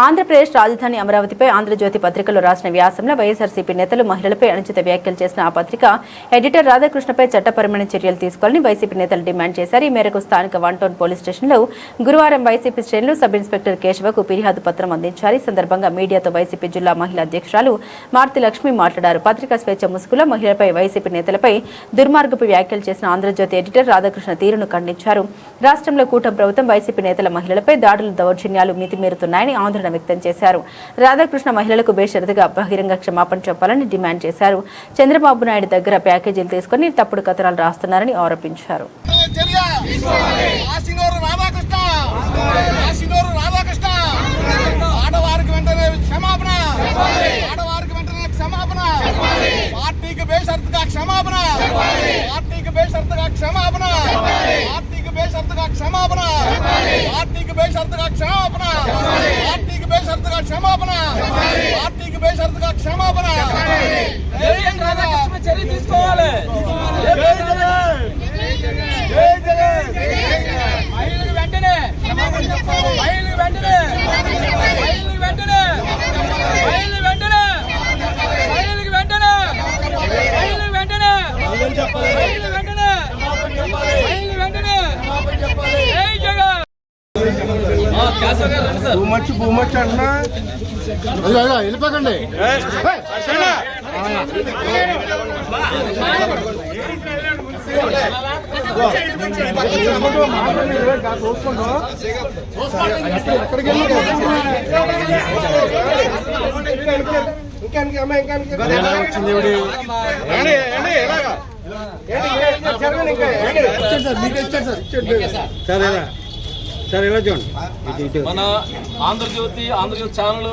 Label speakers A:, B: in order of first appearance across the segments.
A: ఆంధ్రప్రదేశ్ రాజధాని అమరావతిపై ఆంధ్రజ్యోతి పత్రికలో రాసిన వ్యాసంలో వైఎస్ఆర్సీపీ నేతలు మహిళలపై అనుచిత వ్యాఖ్యలు చేసిన ఆ పత్రిక ఎడిటర్ రాధాకృష్ణపై చట్టపరమైన చర్యలు తీసుకోవాలని వైసీపీ నేతలు డిమాండ్ చేశారు. ఈ మేరకు స్థానిక 1 టౌన్ పోలీస్ స్టేషన్లో గురువారం వైసీపీ శ్రేణులు సబ్ ఇన్స్పెక్టర్ కేశవకు ఫిర్యాదు పత్రం అందించారు. ఈ సందర్భంగా మీడియాతో వైసీపీ జిల్లా మహిళా అధ్యక్షురాలు మార్తి లక్ష్మి మాట్లాడారు. పత్రికా స్వేచ్ఛ ముసుగులో మహిళలపై వైసీపీ నేతలపై దుర్మార్గపు వ్యాఖ్యలు చేసిన ఆంధ్రజ్యోతి ఎడిటర్ రాధాకృష్ణ తీరును ఖండించారు. రాష్ట్రంలో కూటమి ప్రభుత్వం వైసీపీ నేతల మహిళలపై దాడులు దౌర్జన్యాలు మితిమీరుతున్నాయని ఆందోళన వ్యక్తం చేశారు. రాధాకృష్ణ మహిళలకు బేషరతుగా బహిరంగ క్షమాపణ చెప్పాలని డిమాండ్ చేశారు. చంద్రబాబు నాయుడు దగ్గర ప్యాకేజీలు తీసుకుని తప్పుడు కథనాలు రాస్తున్నారని ఆరోపించారు.
B: చర్య తీసుకోవాలి. మహిళలు వెంటనే
C: అన్నా వెళ్ళిపోకండి.
B: మన ఆంధ్రజ్యోతి ఛానల్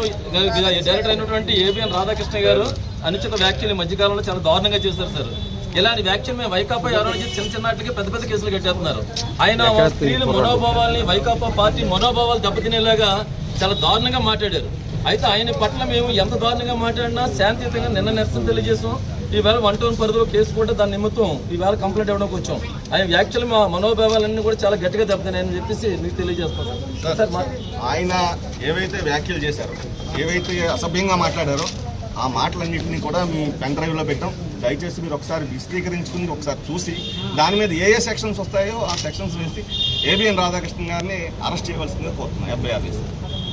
B: డైరెక్టర్ అయినటువంటి ఏబిఎన్ రాధాకృష్ణ గారు అనుచిత వ్యాఖ్యలు మధ్యకాలంలో చాలా దారుణంగా చేశారు సార్. ఇలాంటి వ్యాఖ్యలు మేము వైకాపా ఎవరైనా చిన్న పెద్ద పెద్ద కేసులు కట్టేస్తున్నారు. ఆయన స్త్రీల మనోభావాల్ని వైకాపా పార్టీ మనోభావాలు దెబ్బతినేలాగా చాలా దారుణంగా మాట్లాడారు. అయితే ఆయన పట్ల మేము ఎంత దారుణంగా మాట్లాడినా శాంతియుతంగా నిన్న నిరసన తెలియజేసాం. ఈవేళ 1 టౌన్ పరిధిలో కేసు కూడా దాని నిమిత్తం ఈవేళ కంప్లైంట్ ఇవ్వడానికి వచ్చాం. ఆయన వ్యాఖ్యలు మా మనోభావాలన్నీ కూడా చాలా గట్టిగా దెబ్బతిన్నాయని చెప్పేసి మీకు తెలియజేస్తాం సార్.
D: ఆయన ఏవైతే వ్యాఖ్యలు చేశారో, ఏవైతే అసభ్యంగా మాట్లాడారో ఆ మాటలన్నింటినీ కూడా మీ పెన్ డ్రైవ్లో పెట్టాం. దయచేసి మీరు ఒకసారి విశదీకరించుకుని ఒకసారి చూసి దాని మీద ఏ సెక్షన్స్ వస్తాయో ఆ సెక్షన్స్ వేసి ఏబిఎన్ రాధాకృష్ణ గారిని అరెస్ట్ చేయవలసిందిగా కోరుతున్నాం. FIR చేసి.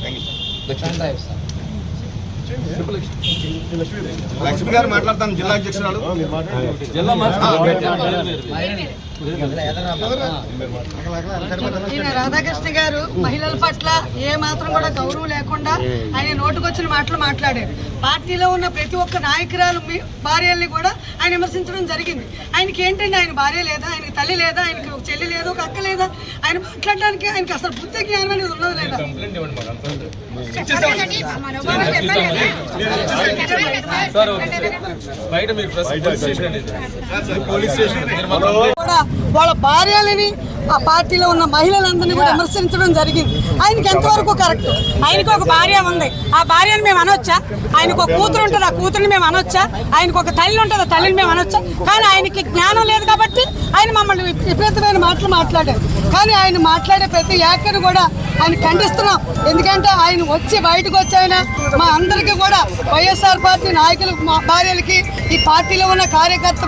D: Thank you sir. లక్ష్మి గారు మాట్లాడతాను. జిల్లా అధ్యక్షురాలు
E: రాధాకృష్ణ గారు మహిళల పట్ల ఏ మాత్రం కూడా గౌరవం లేకుండా ఆయన నోటుకొచ్చిన మాటలు మాట్లాడారు. పార్టీలో ఉన్న ప్రతి ఒక్క నాయకురాలు భార్యల్ని కూడా ఆయన విమర్శించడం జరిగింది. ఆయనకి ఏంటంటే ఆయన భార్య లేదా, ఆయనకి తల్లి లేదా, ఆయనకి ఒక చెల్లి లేదా, ఒక అక్క లేదా, ఆయన మాట్లాడడానికి ఆయనకి అసలు బుద్ధి జ్ఞానం అనేది ఉన్నది లేదా? వాళ్ళ భార్యలని ఆ పార్టీలో ఉన్న మహిళలందరినీ కూడా విమర్శించడం జరిగింది. ఆయనకి ఎంతవరకు కరెక్ట్? ఆయనకు ఒక భార్య ఉంది, ఆ భార్యను మేము అనొచ్చా? ఆయనకు ఒక కూతురు ఉంటుంది, ఆ కూతురుని మేము అనొచ్చా? ఆయనకు ఒక తల్లి ఉంటుంది, ఆ తల్లిని మేము అనొచ్చా? కానీ ఆయనకి జ్ఞానం లేదు కాబట్టి ఆయన మమ్మల్ని విపరీతమైన మాటలు మాట్లాడారు. కానీ ఆయన మాట్లాడే ప్రతి వ్యాఖ్యను కూడా ఆయన ఖండిస్తున్నాం. ఎందుకంటే ఆయన వచ్చి బయటకు వచ్చి ఆయన మా అందరికీ కూడా వైఎస్ఆర్ పార్టీ నాయకులు భార్యలకి ఈ పార్టీలో ఉన్న కార్యకర్త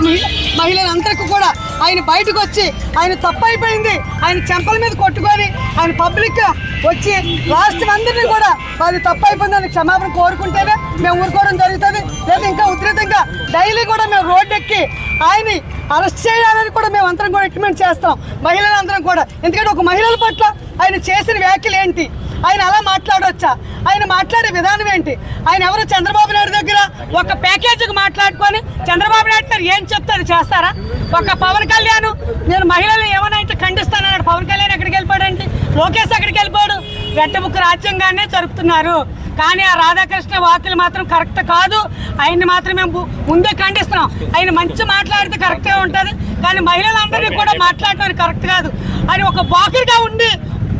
E: మహిళలందరికీ కూడా ఆయన బయటకు వచ్చి ఆయన తప్పు అయిపోయింది, ఆయన చెంపల మీద కొట్టుకొని ఆయన పబ్లిక్ వచ్చి రాష్ట్రం అందరినీ కూడా వాళ్ళు తప్పు అయిపోయిందని క్షమాపణ కోరుకుంటేనే మేము ఊరుకోవడం జరుగుతుంది. లేదా ఇంకా ఉధృతంగా డైలీ కూడా మేము రోడ్డు ఎక్కి ఆయన్ని అరెస్ట్ చేయాలని కూడా మేము అందరం కూడా రికమెండ్ చేస్తాం, మహిళలందరం కూడా. ఎందుకంటే ఒక మహిళల పట్ల ఆయన చేసిన వ్యాఖ్యలు ఏంటి? ఆయన అలా మాట్లాడవచ్చా? ఆయన మాట్లాడే విధానం ఏంటి? ఆయన ఎవరు చంద్రబాబు నాయుడు దగ్గర ఒక ప్యాకేజీకి మాట్లాడుకొని చంద్రబాబు నాయుడు గారు ఏం చెప్తే అది చేస్తారా? ఒక పవన్ కళ్యాణ్ నేను మహిళలు ఏమైనా అయితే ఖండిస్తానన్నాడు. పవన్ కళ్యాణ్ ఎక్కడికి వెళ్ళిపోయాడంటే లోకేష్ ఎక్కడికి వెళ్ళిపోయాడు? రెట్టముక్కు రాజ్యాంగానే జరుపుతున్నారు. కానీ ఆ రాధాకృష్ణ వార్తలు మాత్రం కరెక్ట్ కాదు. ఆయన్ని మాత్రం మేము ముందే ఖండిస్తున్నాం. ఆయన మంచి మాట్లాడితే కరెక్ట్గా ఉంటుంది, కానీ మహిళలందరినీ కూడా మాట్లాడటం కరెక్ట్ కాదు. ఆయన ఒక బాకర్గా ఉండి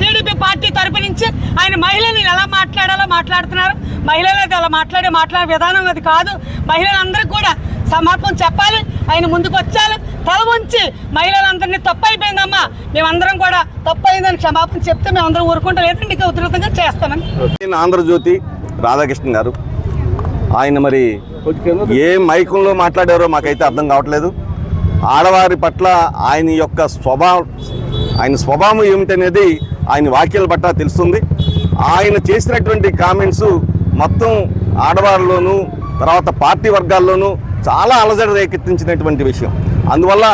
E: టీడీపీ పార్టీ తరపు నుంచి ఆయన మహిళలు ఎలా మాట్లాడాలో మాట్లాడుతున్నారు. మహిళలు అలా మాట్లాడే విధానం అది కాదు. మహిళలందరికీ కూడా సమాపం చెప్పాలి. ఆయన ముందుకు వచ్చాలి, తల ఉంచి మహిళలందరినీ తప్పు అయిపోయిందమ్మా, మేమందరం కూడా తప్పు అయిందని క్షమాపణ చెప్తే మేమందరం ఊరుకుంటా, లేదంటే ఇంకా ఉధృతంగా చేస్తామని.
D: ఆంధ్రజ్యోతి రాధాకృష్ణ గారు ఆయన మరి ఏ మైకంలో మాట్లాడారో మాకైతే అర్థం కావట్లేదు. ఆడవారి పట్ల ఆయన స్వభావం ఏమిటనేది ఆయన వాక్యాల పట్ల తెలుస్తుంది. ఆయన చేసినటువంటి కామెంట్స్ మొత్తం ఆడవారిలోనూ తర్వాత పార్టీ వర్గాల్లోనూ చాలా అలజడి రేకెత్తించినటువంటి విషయం. అందువల్ల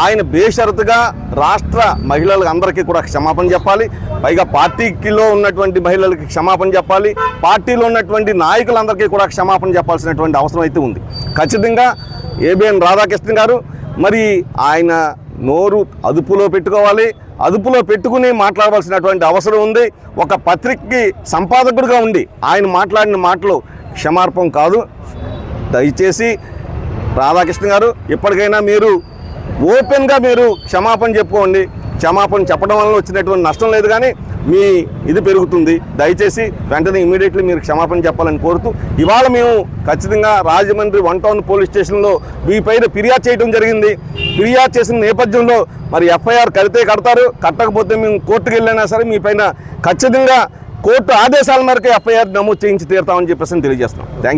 D: ఆయన బేషరతుగా రాష్ట్ర మహిళలకు అందరికీ కూడా క్షమాపణ చెప్పాలి. పైగా పార్టీలో ఉన్నటువంటి మహిళలకి క్షమాపణ చెప్పాలి, పార్టీలో ఉన్నటువంటి నాయకులందరికీ కూడా క్షమాపణ చెప్పాల్సినటువంటి అవసరం అయితే ఉంది. ఖచ్చితంగా ఏబిఎన్ రాధాకృష్ణ గారు మరి ఆయన నోరు అదుపులో పెట్టుకోవాలి, అదుపులో పెట్టుకుని మాట్లాడవలసినటువంటి అవసరం ఉంది. ఒక పత్రికకి సంపాదకుడిగా ఉండి ఆయన మాట్లాడిన మాటలు క్షమార్పం కాదు. దయచేసి రాధాకృష్ణ గారు ఇప్పటికైనా మీరు ఓపెన్గా మీరు క్షమాపణ చెప్పుకోండి. క్షమాపణ చెప్పడం వల్ల వచ్చినటువంటి నష్టం లేదు, కానీ మీ ఇది పెరుగుతుంది. దయచేసి వెంటనే ఇమీడియట్లీ మీరు క్షమాపణ చెప్పాలని కోరుతూ ఇవాళ మేము ఖచ్చితంగా రాజమండ్రి 1 టౌన్ పోలీస్ స్టేషన్లో మీ పైన ఫిర్యాదు చేయడం జరిగింది. ఫిర్యాదు చేసిన నేపథ్యంలో మరి ఎఫ్ఐఆర్ కడితే కడతారు, కట్టకపోతే మేము కోర్టుకు వెళ్ళినా సరే మీ పైన ఖచ్చితంగా కోర్టు ఆదేశాల మేరకు ఎఫ్ఐఆర్ నమోదు చేయించి తీరుతామని చెప్పేసి తెలియజేస్తున్నాం. Thank you.